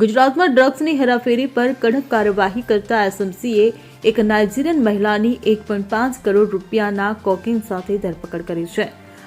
ગુજરાતમાં ડ્રગ્સની હેરાફેરી પર કડક કાર્યવાહી કરતા એસએમસીએ એક નાઇજીરિયન મહિલાની 1.5 કરોડ રૂપિયાના કોકેન સાથે ધરપકડ કરી છે.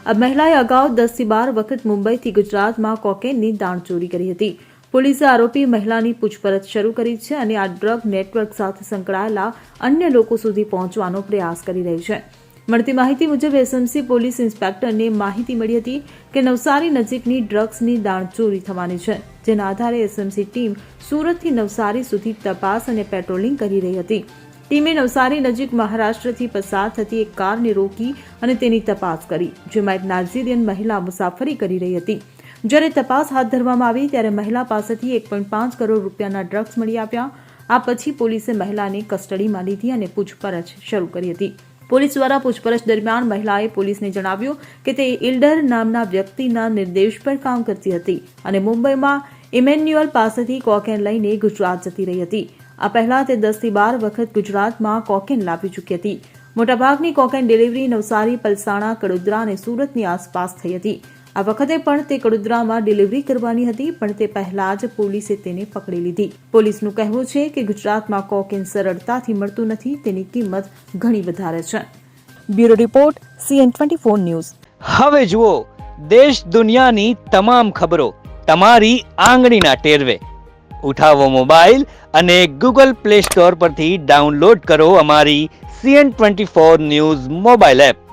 આ મહિલાએ અગાઉ 10 થી 12 વખત મુંબઈથી ગુજરાતમાં કોકેનની દાણચોરી કરી હતી. પોલીસે આરોપી મહિલાની પૂછપરછ શરૂ કરી છે અને આ ડ્રગ નેટવર્ક સાથે સંકળાયેલા અન્ય લોકો સુધી પહોંચવાનો પ્રયાસ કરી રહી છે. મળતી માહિતી મુજબ એસએમસી પોલીસ ઇન્સ્પેક્ટરને માહિતી મળી હતી કે નવસારી નજીકની ડ્રગ્સની દાણચોરી થવાની છે, જેના આધારે એસએમસી ટીમ સુરતથી નવસારી સુધી તપાસ અને પેટ્રોલિંગ કરી રહી હતી. ટીમે નવસારી નજીક મહારાષ્ટ્રથી પસાર થતી એક કારને રોકી અને તેની તપાસ કરી, જેમાં એક નાઇજીરિયન મહિલા મુસાફરી કરી રહી હતી. જ્યારે તપાસ હાથ ધરવામાં આવી ત્યારે મહિલા પાસેથી 1.5 કરોડ રૂપિયાના ડ્રગ્સ મળી આવ્યા. આ પછી પોલીસે મહિલાને કસ્ટડીમાં લીધી અને પૂછપરછ શરૂ કરી હતી. પોલીસ દ્વારા પૂછપરછ દરમિયાન મહિલાએ પોલીસને જણાવ્યું કે તે ઇલ્ડર નામના વ્યક્તિના નિર્દેશ પર કામ કરતી હતી અને મુંબઈમાં ઇમેન્યુઅલ પાસેથી કોકેન લઈને ગુજરાત જતી રહી હતી. આ પહેલા તે 10 થી 12 વખત ગુજરાતમાં કોકેન લાવી ચૂકી હતી. મોટાભાગની કોકેન ડિલિવરી નવસારી, પલસાણા, કડોદરા અને સુરતની આસપાસ થઈ હતી. આ વખતે પણ તે કડોદરામાં ડિલિવરી કરવાની હતી, પણ તે પહેલા જ પોલીસે તેને પકડી લીધી. પોલીસનું કહેવું છે કે ગુજરાતમાં કોકેન સરળતાથી મળતું નથી, તેની કિંમત ઘણી વધારે છે. Bureau report CN24 news. હવે જુઓ દેશ દુનિયાની તમામ ખબરો તમારી આંગળીના ટેરવે. ઉઠાવો મોબાઈલ અને Google Play Store પરથી ડાઉનલોડ કરો અમારી CN24 ન્યૂઝ મોબાઈલ એપ.